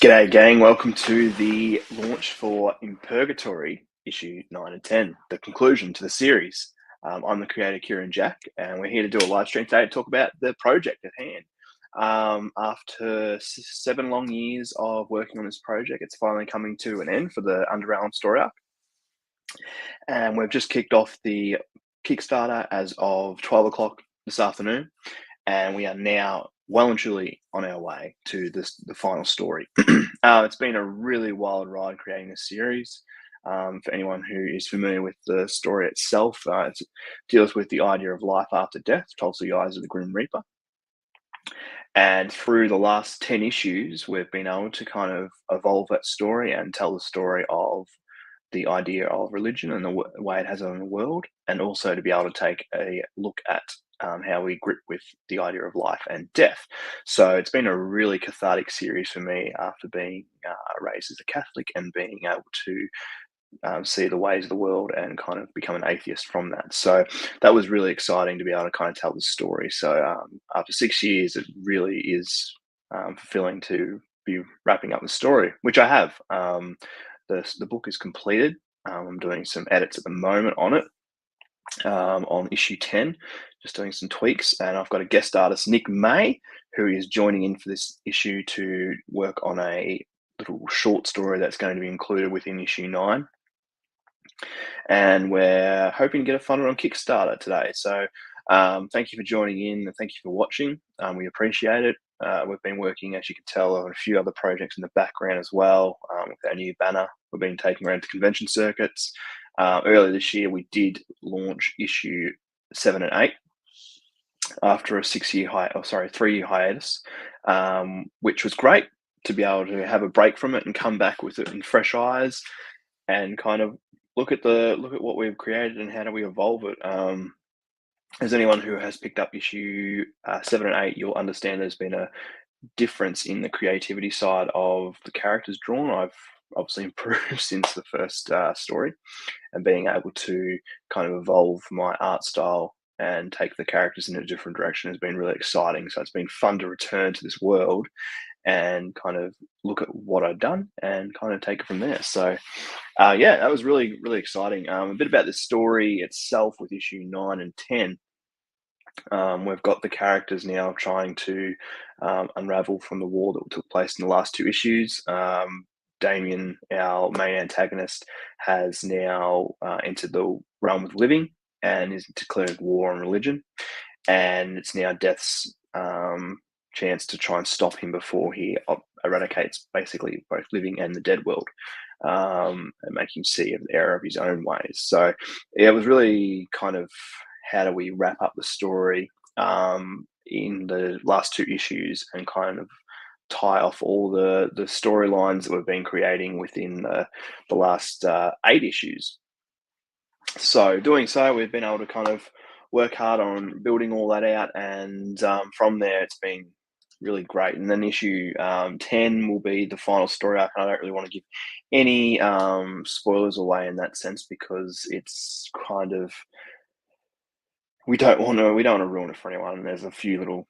G'day gang, welcome to the launch for In Purgatory, issue 9 and 10, the conclusion to the series. I'm the creator Kieran Jack, and we're here to do a live stream today to talk about the project at hand. After 7 long years of working on this project, it's finally coming to an end for the Underrealm story arc. And we've just kicked off the Kickstarter as of 12 o'clock this afternoon, and we are now well and truly on our way to the final story. It's been a really wild ride creating this series. For anyone who is familiar with the story itself, it deals with the idea of life after death, tells the eyes of the Grim Reaper. And through the last 10 issues, we've been able to kind of evolve that story and tell the story of the idea of religion and the way it has on the world, and also to be able to take a look at how we grip with the idea of life and death. So it's been a really cathartic series for me after being raised as a Catholic and being able to see the ways of the world and kind of become an atheist from that. So that was really exciting to be able to kind of tell the story. So after 6 years, it really is fulfilling to be wrapping up the story, which I have. The book is completed. I'm doing some edits at the moment on it, on issue 10, just doing some tweaks. And I've got a guest artist, Nick May, who is joining in for this issue to work on a little short story that's going to be included within issue 9. And we're hoping to get it funded on Kickstarter today. So thank you for joining in and thank you for watching. We appreciate it. We've been working, as you can tell, on a few other projects in the background as well. With our new banner, we've been taking around to convention circuits. Earlier this year, we did launch issue 7 and 8 after a 3-year hiatus, which was great to be able to have a break from it and come back with it in fresh eyes and kind of look at what we've created and how do we evolve it. As anyone who has picked up issue 7 and 8, you'll understand there's been a difference in the creativity side of the characters drawn. I've obviously improved since the first story, and being able to kind of evolve my art style and take the characters in a different direction has been really exciting. So it's been fun to return to this world and kind of look at what I've done and kind of take it from there. So yeah, that was really, really exciting. A bit about the story itself with issue 9 and 10. We've got the characters now trying to unravel from the war that took place in the last 2 issues. Damien, our main antagonist, has now entered the realm of living and is declared war on religion. And it's now Death's chance to try and stop him before he eradicates basically both living and the dead world, and make him see an error of his own ways. So yeah, it was really kind of how do we wrap up the story in the last 2 issues and kind of tie off all the storylines that we've been creating within the last 8 issues. So doing so, we've been able to kind of work hard on building all that out, and from there it's been really great. And then issue 10 will be the final story arc. I don't really want to give any spoilers away in that sense, because it's kind of, we don't want to ruin it for anyone. There's a few little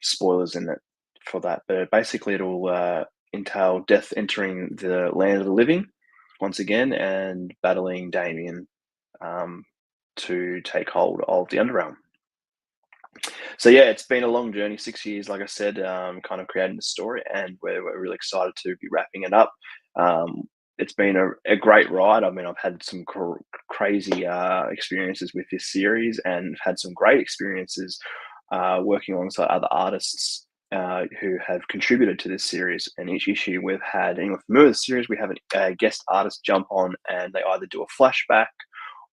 spoilers in it for that, but basically it'll entail Death entering the land of the living once again and battling Damien to take hold of the Underrealm. So yeah, it's been a long journey, 6 years, like I said, kind of creating the story, and we're really excited to be wrapping it up. It's been a great ride. I mean, I've had some crazy experiences with this series, and had some great experiences working alongside other artists who have contributed to this series. And each issue we've had, anyone familiar with the series, we have a guest artist jump on, and they either do a flashback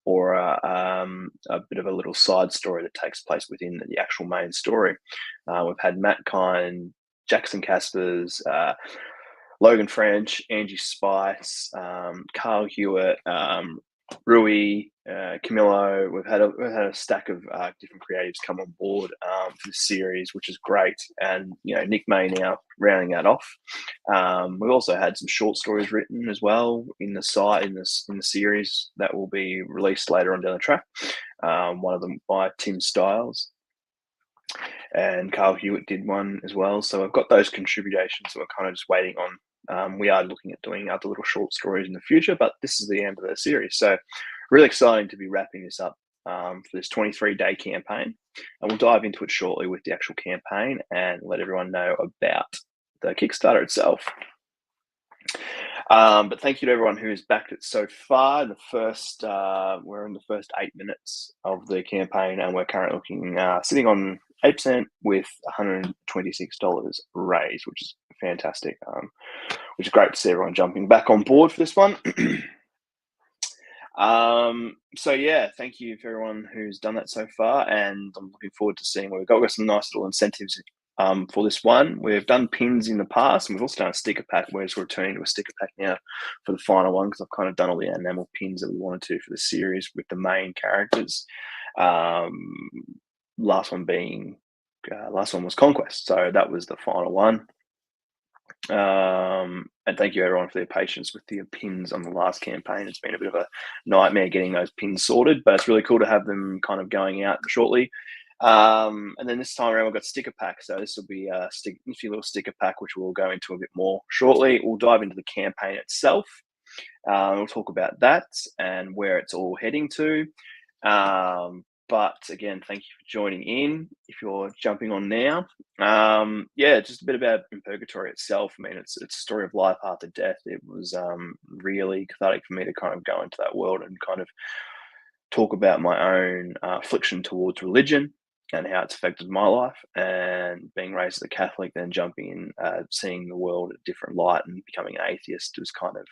or a bit of a little side story that takes place within the actual main story. We've had Matt Kine, Jackson Caspers, Logan French, Angie Spice, Carl Hewitt, Rui, Camillo. We've had a stack of different creatives come on board for this series, which is great. And Nick May now rounding that off. We've also had some short stories written as well in the series that will be released later on down the track. One of them by Tim Stiles, and Carl Hewitt did one as well. So I've got those contributions, so we're kind of just waiting on We are looking at doing other little short stories in the future, but this is the end of the series. So really exciting to be wrapping this up for this 23-day campaign. And we'll dive into it shortly with the actual campaign and let everyone know about the Kickstarter itself. But thank you to everyone who's backed it so far. We're in the first 8 minutes of the campaign, and we're currently looking sitting on 8% with $126 raised, which is fantastic. Which is great to see everyone jumping back on board for this one. So yeah, thank you for everyone who's done that so far, and I'm looking forward to seeing what we've got. We've got some nice little incentives for this one. We've done pins in the past, and we've also done a sticker pack. We're just returning to a sticker pack now for the final one, because I've kind of done all the enamel pins that we wanted to for the series with the main characters. Last one was Conquest, so that was the final one. And thank you everyone for their patience with the pins on the last campaign. It's been a bit of a nightmare getting those pins sorted, but it's really cool to have them kind of going out shortly. And then this time around we've got sticker pack, so this will be a nifty little sticker pack, which we'll go into a bit more shortly. We'll dive into the campaign itself. We'll talk about that and where it's all heading to. But again, thank you for joining in. If you're jumping on now, yeah, just a bit about In Purgatory itself. I mean, it's a story of life after death. It was really cathartic for me to kind of go into that world and kind of talk about my own affliction towards religion and how it's affected my life. And being raised as a Catholic, then jumping in, seeing the world at a different light and becoming an atheist was kind of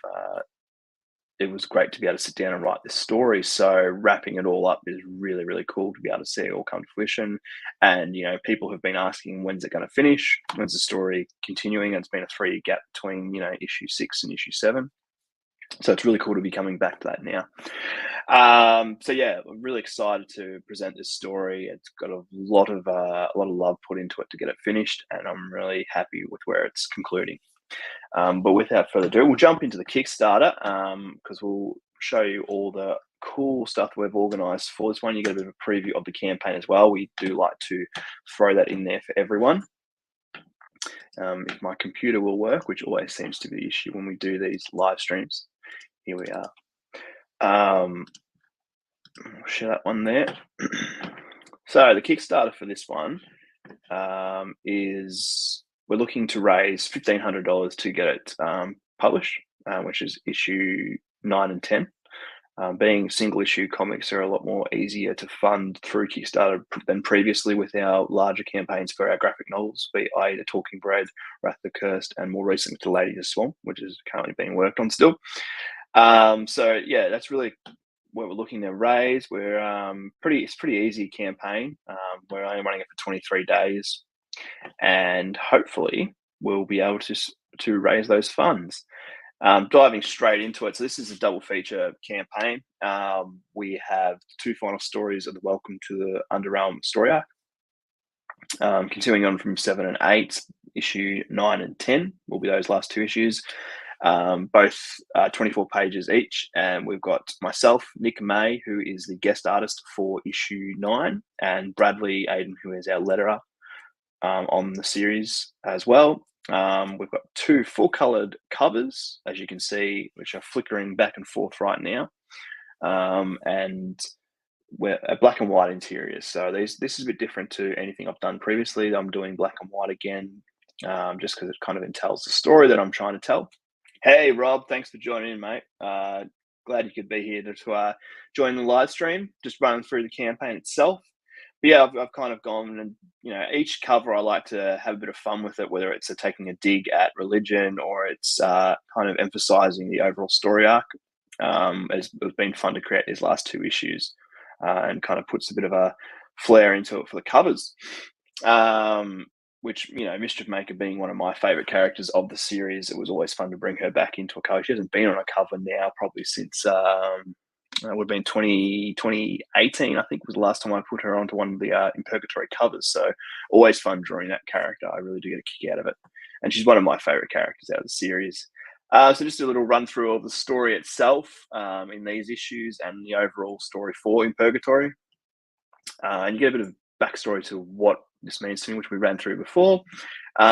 it was great to be able to sit down and write this story. So wrapping it all up is really, really cool to be able to see it all come to fruition. And, you know, people have been asking, when's it going to finish? When's the story continuing? And it's been a 3-year gap between, you know, issue 6 and issue 7. So it's really cool to be coming back to that now. So yeah, I'm really excited to present this story. It's got a lot of love put into it to get it finished, and I'm really happy with where it's concluding. But without further ado, we'll jump into the Kickstarter, because we'll show you all the cool stuff we've organised for this one. You get a bit of a preview of the campaign as well. We do like to throw that in there for everyone. If my computer will work, which always seems to be the issue when we do these live streams. Here we are. I'll share that one there. So the Kickstarter for this one is we're looking to raise $1,500 to get it published, which is issue 9 and 10. Being single issue comics are a lot more easier to fund through Kickstarter than previously with our larger campaigns for our graphic novels, i.e. The Talking Bread, Wrath the Cursed, and more recently The Lady of the Swamp, which is currently being worked on still. So yeah, that's really what we're looking to raise. We're it's pretty easy campaign. We're only running it for 23 days, and hopefully we'll be able to raise those funds. Diving straight into it. So this is a double feature campaign. We have 2 final stories of the Welcome to the Underrealm story arc. Continuing on from 7 and 8, issue 9 and 10 will be those last 2 issues. Both 24 pages each, and we've got myself, Nick May, who is the guest artist for issue 9, and Bradley Aiden, who is our letterer on the series as well. We've got 2 full-coloured covers, as you can see, which are flickering back and forth right now, and we're a black and white interior. So this is a bit different to anything I've done previously. I'm doing black and white again, just because it kind of entails the story that I'm trying to tell. Hey, Rob, thanks for joining in, mate. Glad you could be here to join the live stream, just running through the campaign itself. But yeah, I've kind of gone and, you know, each cover I like to have a bit of fun with it, whether it's taking a dig at religion or it's kind of emphasizing the overall story arc. It's been fun to create these last 2 issues and kind of puts a bit of a flair into it for the covers. Which, you know, Mischief Maker being one of my favourite characters of the series, it was always fun to bring her back into a cover. She hasn't been on a cover now probably since it would have been 2018, I think, was the last time I put her onto one of the In Purgatory covers. So always fun drawing that character. I really do get a kick out of it. And she's one of my favourite characters out of the series. So just a little run through of the story itself in these issues and the overall story for In Purgatory. And you get a bit of backstory to what this means to me, which we ran through before.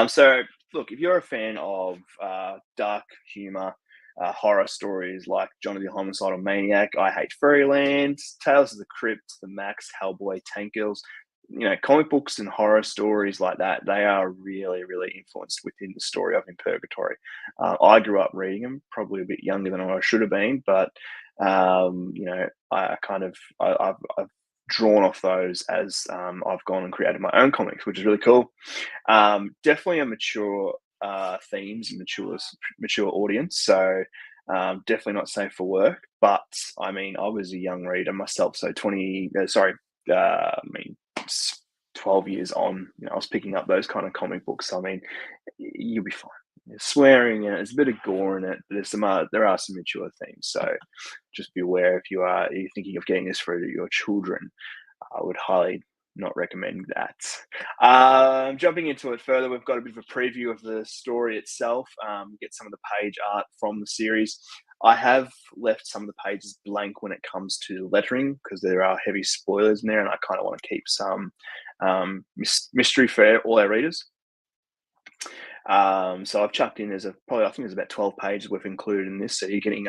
So look, if you're a fan of dark humor, horror stories like Johnny the Homicidal Maniac, I Hate Fairyland, Tales of the Crypt, The Max, Hellboy, Tank Girls, comic books and horror stories like that, they are really, really influenced within the story of In Purgatory. I grew up reading them, probably a bit younger than I should have been, but I've drawn off those as I've gone and created my own comics, which is really cool. Definitely a mature themes and mature audience, so definitely not safe for work. But I mean, I was a young reader myself, so 12 years on, I was picking up those kind of comic books. So, I mean, you'll be fine. There's swearing in it, there's a bit of gore in it. There are some mature themes, so just be aware if you're thinking of getting this for your children. I would highly not recommend that. Jumping into it further, we've got a bit of a preview of the story itself. Get some of the page art from the series. I have left some of the pages blank when it comes to lettering because there are heavy spoilers in there, and I kind of want to keep some mystery for all our readers. So I've chucked in, I think there's about 12 pages we've included in this, so you're getting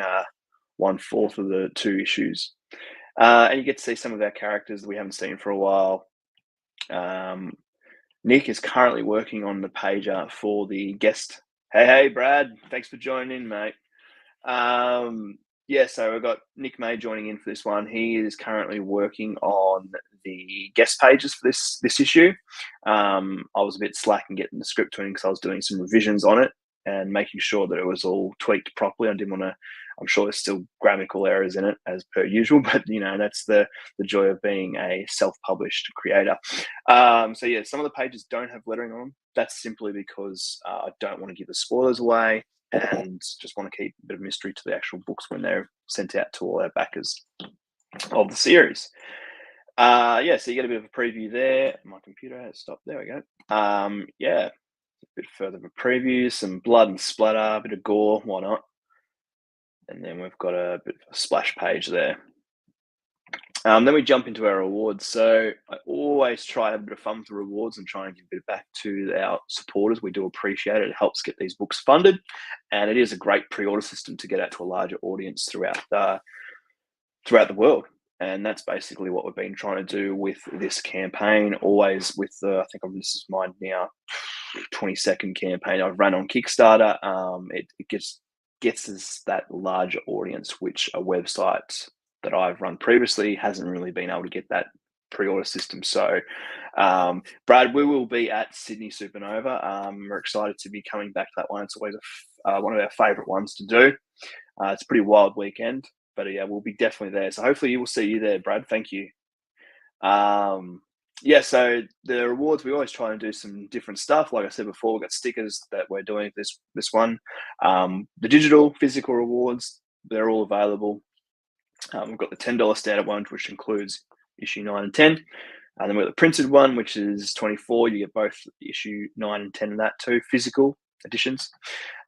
1/4 of the 2 issues. And you get to see some of our characters that we haven't seen for a while. Nick is currently working on the page art for the guest. Hey, Brad, thanks for joining in, mate. So we've got Nick May joining in for this one. He is currently working on the guest pages for this issue. I was a bit slack in getting the script to him because I was doing some revisions on it and making sure that it was all tweaked properly. I didn't want to. I'm sure there's still grammatical errors in it as per usual, but that's the joy of being a self-published creator. Some of the pages don't have lettering on them. That's simply because I don't want to give the spoilers away and just want to keep a bit of mystery to the actual books when they're sent out to all our backers of the series. So you get a bit of a preview there. My computer has stopped. There we go. A bit further of a preview, some blood and splatter, a bit of gore, why not? And then we've got a bit of a splash page there. Then we jump into our rewards. So I always try to have a bit of fun with the rewards and try and give a bit back to our supporters. We do appreciate it. It helps get these books funded. And it is a great pre-order system to get out to a larger audience throughout the world. And that's basically what we've been trying to do with this campaign. Always with this is my now 22nd campaign I've run on Kickstarter. It gets us that larger audience, which a website that I've run previously hasn't really been able to get that pre-order system. So, Brad, we will be at Sydney Supernova. We're excited to be coming back to that one. It's always one of our favourite ones to do. It's a pretty wild weekend, but we'll be definitely there. So hopefully we'll see you there, Brad. Thank you. So the rewards, we always try and do some different stuff. Like I said before, we've got stickers that we're doing this one. The digital, physical rewards, they're all available. We've got the $10 standard one, which includes issue 9 and 10. And then we've got the printed one, which is $24. You get both issue 9 and 10 in that too, physical editions.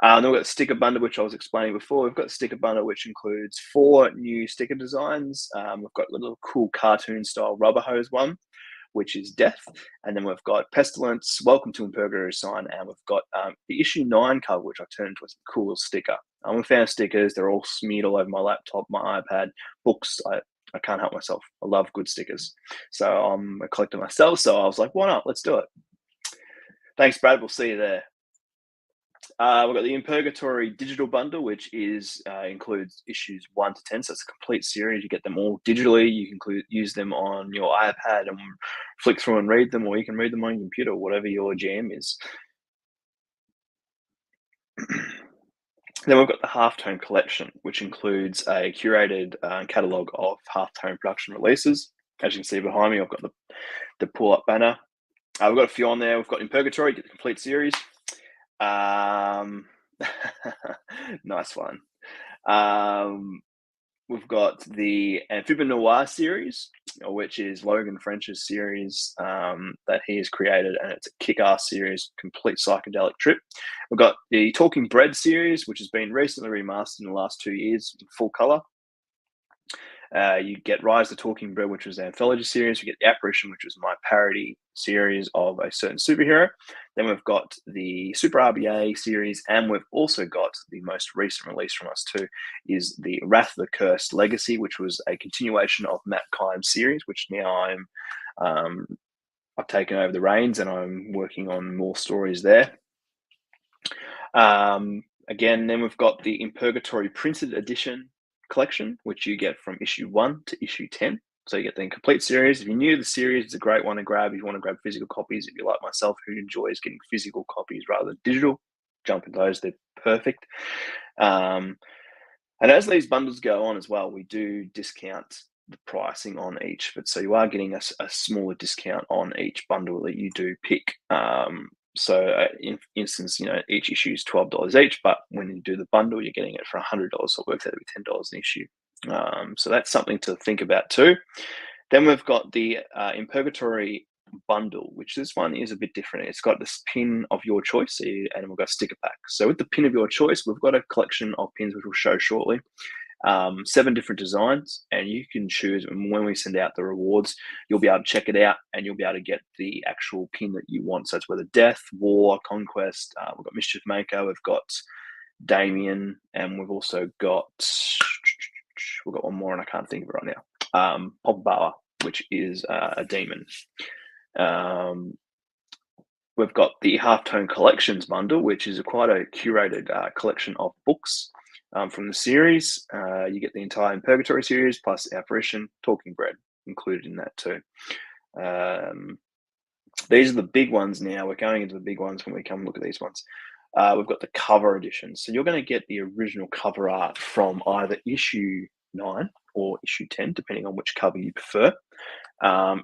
Then we've got the sticker bundle, which I was explaining before. We've got the sticker bundle, which includes 4 new sticker designs. We've got a little cool cartoon style rubber hose one, which is Death. And then we've got Pestilence, Welcome to In Purgatory sign, and we've got the issue 9 cover, which I turned into a cool sticker. I'm a fan of stickers. They're all smeared all over my laptop, my iPad, books. I can't help myself. I love good stickers. So I'm a collector myself. So I was like, why not? Let's do it. Thanks, Brad. We'll see you there. We've got the In Purgatory digital bundle, which includes issues 1 to 10. So it's a complete series. You get them all digitally. You can use them on your iPad and flick through and read them, or you can read them on your computer, whatever your jam is. Then we've got the Halftone collection, which includes a curated catalogue of Halftone production releases. As you can see behind me, I've got the pull-up banner. We've got a few on there. We've got In Purgatory, get the complete series. Nice one. We've got the Amphibian Noir series, which is Logan French's series that he has created, and it's a kick-ass series, complete psychedelic trip. We've got the Talking Bread series, which has been recently remastered in the last 2 years in full colour. You get Rise the Talking Bird, which was the anthology series. You get The Apparition, which was my parody series of a certain superhero. Then we've got the Super RBA series, and we've also got the most recent release from us too, is the Wrath of the Cursed Legacy, which was a continuation of Matt Kime's series, which now I've taken over the reins and I'm working on more stories there. Again, then we've got the In Purgatory printed edition collection, which you get from issue 1 to issue 10. So you get the complete series. If you're new to the series, it's a great one to grab. If you want to grab physical copies, if you're like myself who enjoys getting physical copies rather than digital, jump in those. They're perfect. And as these bundles go on as well, we do discount the pricing on each, but so you are getting a smaller discount on each bundle that you do pick. So in instance, each issue is $12 each, but when you do the bundle, you're getting it for $100, so it works out to be $10 an issue. So that's something to think about too. Then we've got the In Purgatory bundle, which this one is a bit different. It's got this pin of your choice, and we've got a sticker pack. So with the pin of your choice, we've got a collection of pins which we'll show shortly. 7 different designs, and you can choose. And when we send out the rewards, you'll be able to check it out and you'll be able to get the actual pin that you want. So it's whether death, war, conquest. We've got Mischief Maker, we've got Damien, and we've also got one more and I can't think of it right now. Pop which is a demon. We've got the Halftone Collections bundle, which is quite a curated collection of books from the series. You get the entire In Purgatory series plus Apparition, Talking Bread included in that too. These are the big ones now. We're going into the big ones when we come look at these ones. We've got the cover edition. So you're going to get the original cover art from either issue 9 or issue 10, depending on which cover you prefer.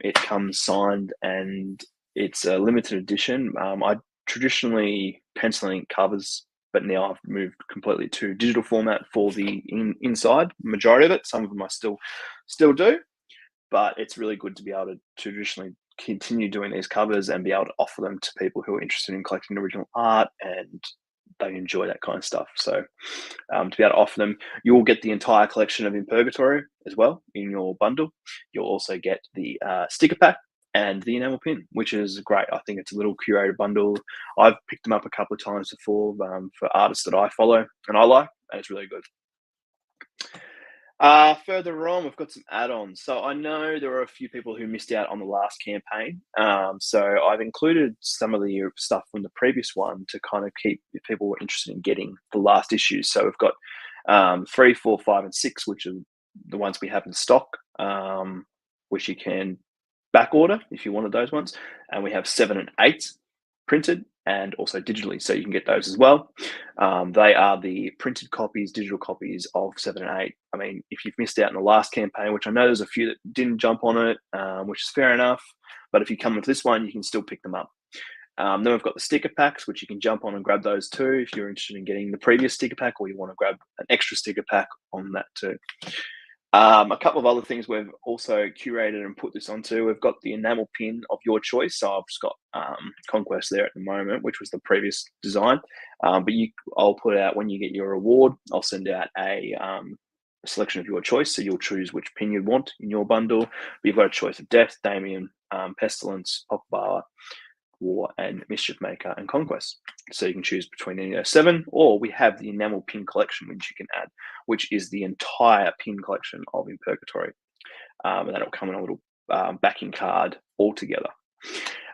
It comes signed and it's a limited edition. I traditionally pencil ink covers, but now I've moved completely to digital format for the inside, majority of it. Some of them I still do, but it's really good to be able to traditionally continue doing these covers and be able to offer them to people who are interested in collecting original art and they enjoy that kind of stuff. So to be able to offer them, you will get the entire collection of In Purgatory as well in your bundle. You'll also get the sticker pack and the enamel pin, which is great. I think it's a little curated bundle. I've picked them up a couple of times before for artists that I follow and I like, and it's really good. Further on, we've got some add-ons. So I know there are a few people who missed out on the last campaign. So I've included some of the stuff from the previous one to kind of keep people interested in getting the last issues. So we've got 3, 4, 5, and 6, which are the ones we have in stock, which you can back order if you wanted those ones. And we have 7 and 8 printed and also digitally, so you can get those as well. They are the printed copies, digital copies of 7 and 8. I mean, if you've missed out in the last campaign, which I know there's a few that didn't jump on it, which is fair enough, but if you come with this one, you can still pick them up. Then we've got the sticker packs, which you can jump on and grab those too if you're interested in getting the previous sticker pack or you want to grab an extra sticker pack on that too. A couple of other things we've also curated and put this onto. We've got the enamel pin of your choice. So I've just got Conquest there at the moment, which was the previous design. But I'll put out when you get your reward, I'll send out a selection of your choice. So you'll choose which pin you want in your bundle. But you've got a choice of Death, Damien, Pestilence, Popbar, War, and Mischief Maker and Conquest. So you can choose between any of those 7, or we have the enamel pin collection, which you can add, which is the entire pin collection of In Purgatory. And that'll come in a little backing card altogether.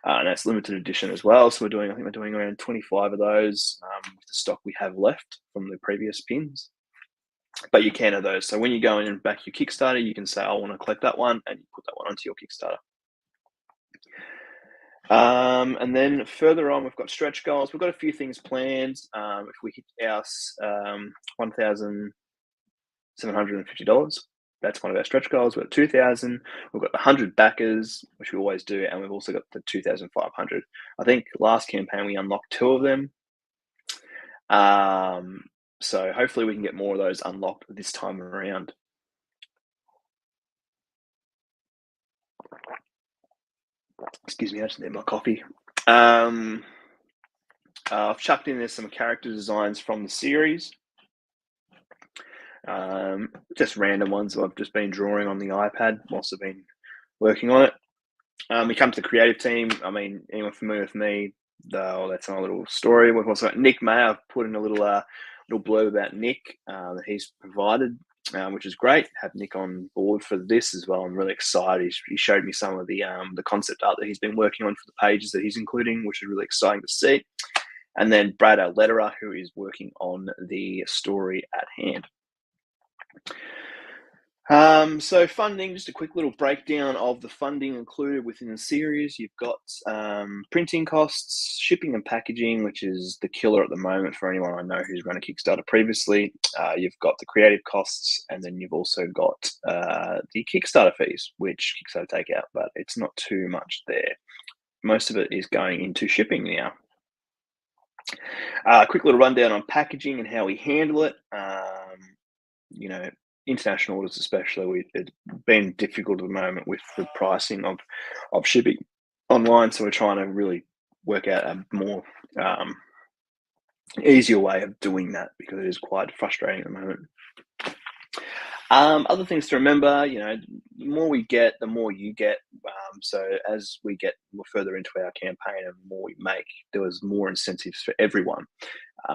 And that's limited edition as well. So I think we're doing around 25 of those with the stock we have left from the previous pins. But you can have those. So when you go in and back your Kickstarter, you can say, I want to collect that one, and you put that one onto your Kickstarter. And then further on, we've got stretch goals. We've got a few things planned. If we hit our $1,750, that's one of our stretch goals. We've got 2,000. We've got 100 backers, which we always do, and we've also got the 2,500. I think last campaign we unlocked 2 of them. So hopefully we can get more of those unlocked this time around. Excuse me, I just need my coffee. I've chucked in there some character designs from the series. Just random ones I've just been drawing on the iPad whilst I've been working on it. We come to the creative team. I mean, anyone familiar with me? That's my little story. We've also got Nick May. I've put in a little blurb about Nick that he's provided, which is great. Have Nick on board for this as well. I'm really excited. He showed me some of the concept art that he's been working on for the pages that he's including, which is really exciting to see. And then Brad, our letterer, who is working on the story at hand. So funding, just a quick little breakdown of the funding included within the series. You've got printing costs, shipping and packaging, which is the killer at the moment for anyone I know who's run a Kickstarter previously. You've got the creative costs, and then you've also got the Kickstarter fees, which Kickstarter take out, but it's not too much there. Most of it is going into shipping now. Quick little rundown on packaging and how we handle it. You know, international orders especially, it's been difficult at the moment with the pricing of shipping online, so we're trying to really work out a more easier way of doing that, because it is quite frustrating at the moment. Other things to remember, the more we get, the more you get. So as we get more further into our campaign and the more we make, there was more incentives for everyone.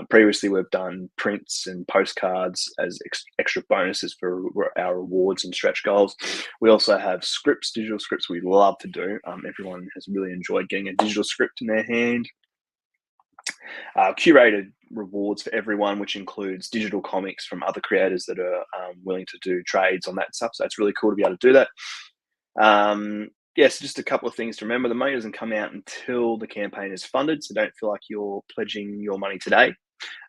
Previously, we've done prints and postcards as extra bonuses for our rewards and stretch goals. We also have scripts, digital scripts we love to do. Everyone has really enjoyed getting a digital script in their hand. Curated rewards for everyone, which includes digital comics from other creators that are willing to do trades on that stuff. So it's really cool to be able to do that. Yes, just a couple of things to remember. The money doesn't come out until the campaign is funded, so don't feel like you're pledging your money today.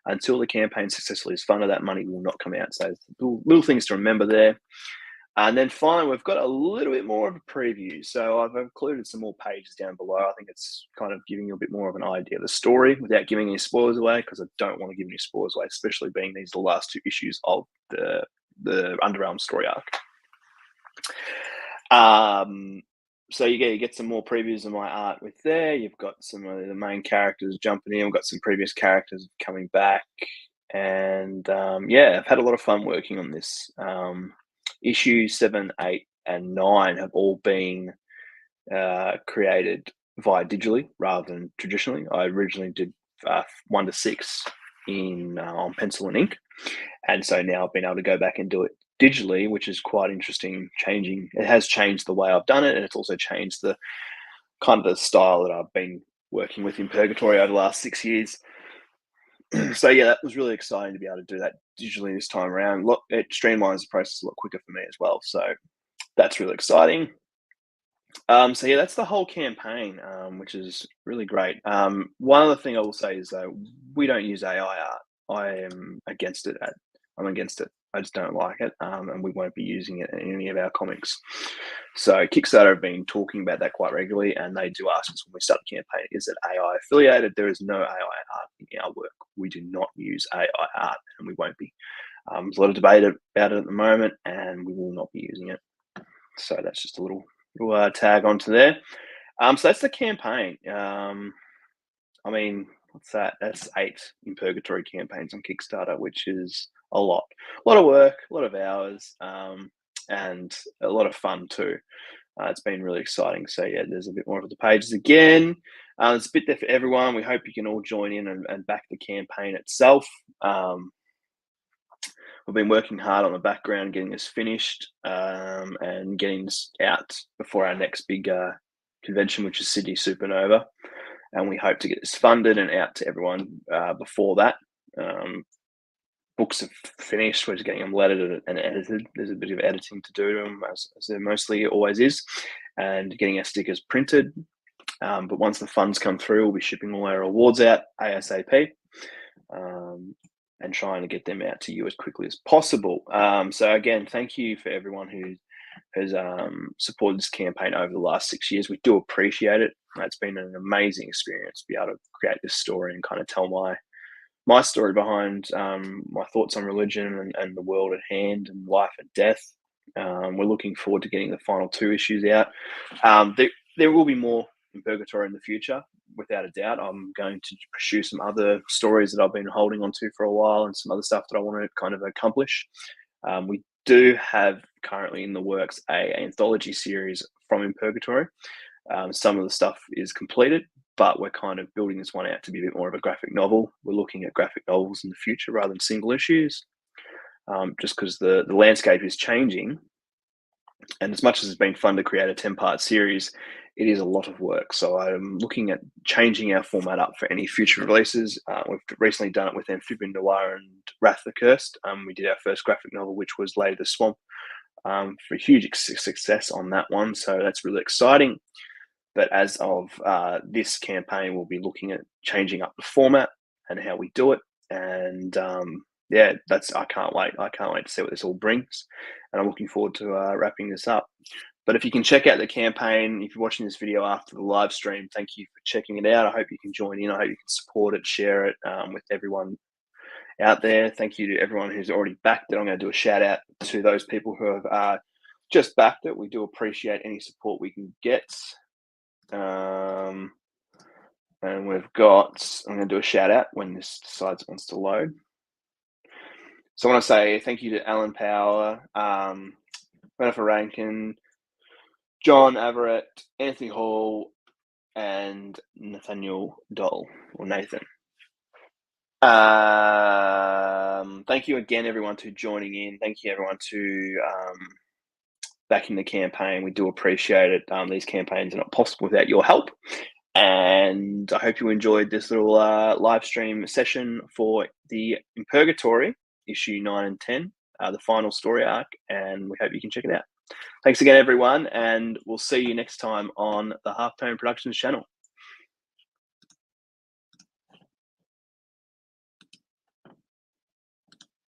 Until the campaign successfully is funded, that money will not come out. So little things to remember there. And then finally, we've got a little bit more of a preview. So I've included some more pages down below. I think it's kind of giving you a bit more of an idea of the story without giving any spoilers away, because I don't want to give any spoilers away, especially being these the last two issues of the Underrealm story arc. So you get some more previews of my art with there. You've got some of the main characters jumping in. We've got some previous characters coming back. And I've had a lot of fun working on this. Issue 7, 8, and 9 have all been created via digitally rather than traditionally. I originally did 1 to 6 on pencil and ink, and so now I've been able to go back and do it digitally, which is quite interesting. It has changed the way I've done it, and it's also changed the kind of the style that I've been working with in Purgatory over the last 6 years. So yeah, that was really exciting to be able to do that digitally this time around. Look, it streamlines the process a lot quicker for me as well. So that's really exciting. So yeah, that's the whole campaign, which is really great. One other thing I will say is though, we don't use AI art. I am against it. I'm against it. I just don't like it, and we won't be using it in any of our comics. So Kickstarter have been talking about that quite regularly, and they do ask us when we start the campaign, is it AI affiliated? There is no AI art in our work. We do not use AI art, and we won't be. There's a lot of debate about it at the moment, and we will not be using it. So that's just a little tag onto there. So that's the campaign. I mean, what's that? That's 8 In Purgatory campaigns on Kickstarter, which is a lot of work, a lot of hours, and a lot of fun too. It's been really exciting. So yeah, there's a bit more of the pages again. There's a bit there for everyone. We hope you can all join in and back the campaign itself. We've been working hard on the background, getting this finished, and getting this out before our next big convention, which is Sydney Supernova. And we hope to get this funded and out to everyone before that. Books are finished. We're just getting them lettered and edited. There's a bit of editing to do to them, as there mostly always is, and getting our stickers printed. But once the funds come through, we'll be shipping all our awards out ASAP, and trying to get them out to you as quickly as possible. So again, thank you for everyone who has supported this campaign over the last 6 years. We do appreciate it. It's been an amazing experience to be able to create this story and kind of tell my story behind my thoughts on religion and the world at hand and life and death. We're looking forward to getting the final 2 issues out. There will be more in Purgatory in the future, without a doubt. I'm going to pursue some other stories that I've been holding on to for a while, and some other stuff that I want to kind of accomplish. We do have currently in the works a anthology series from In Purgatory. Some of the stuff is completed, but we're kind of building this one out to be a bit more of a graphic novel. We're looking at graphic novels in the future rather than single issues, just because the landscape is changing. And as much as it's been fun to create a 10-part series, it is a lot of work. So I'm looking at changing our format up for any future releases. We've recently done it with Amphibian Noir and Wrath the Cursed. We did our first graphic novel, which was Lady the Swamp, for huge success on that one. So that's really exciting. But as of this campaign, we'll be looking at changing up the format and how we do it. And yeah, I can't wait. I can't wait to see what this all brings. And I'm looking forward to wrapping this up. But if you can check out the campaign, if you're watching this video after the live stream, thank you for checking it out. I hope you can join in. I hope you can support it, share it with everyone out there. Thank you to everyone who's already backed it. I'm going to do a shout out to those people who have just backed it. We do appreciate any support we can get. And we've got, I'm going to do a shout out when this decides it wants to load. So I want to say thank you to Alan Power, Jennifer Rankin, John Averett, Anthony Hall, and Nathaniel Doll, or Nathan. Thank you again, everyone, to joining in. Thank you, everyone, to backing the campaign. We do appreciate it. These campaigns are not possible without your help. And I hope you enjoyed this little live stream session for the In Purgatory, issue 9 and 10, the final story arc, and we hope you can check it out. Thanks again, everyone, and we'll see you next time on the Halftone Productions channel.